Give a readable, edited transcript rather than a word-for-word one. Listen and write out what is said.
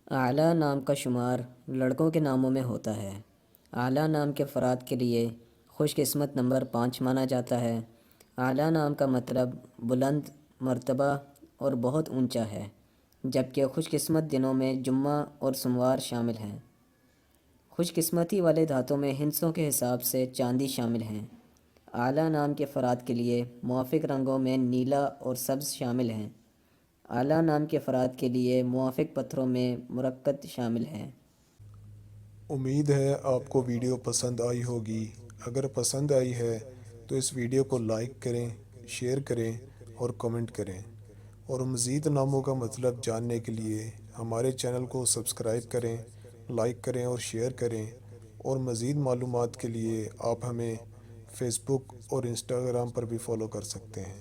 اعلیٰ نام کا شمار لڑکوں کے ناموں میں ہوتا ہے۔ اعلیٰ نام کے افراد کے لیے خوش قسمت نمبر 5 مانا جاتا ہے۔ اعلیٰ نام کا مطلب بلند مرتبہ اور بہت اونچا ہے، جبکہ خوش قسمت دنوں میں جمعہ اور سوموار شامل ہیں۔ خوش قسمتی والے دھاتوں میں ہندسوں کے حساب سے چاندی شامل ہیں۔ اعلیٰ نام کے افراد کے لیے موافق رنگوں میں نیلا اور سبز شامل ہیں۔ اعلیٰ نام کے افراد کے لیے موافق پتھروں میں مرکت شامل ہے۔ امید ہے آپ کو ویڈیو پسند آئی ہوگی۔ اگر پسند آئی ہے تو اس ویڈیو کو لائک کریں، شیئر کریں اور کمنٹ کریں، اور مزید ناموں کا مطلب جاننے کے لیے ہمارے چینل کو سبسکرائب کریں، لائک کریں اور شیئر کریں، اور مزید معلومات کے لیے آپ ہمیں فیس بک اور انسٹاگرام پر بھی فالو کر سکتے ہیں۔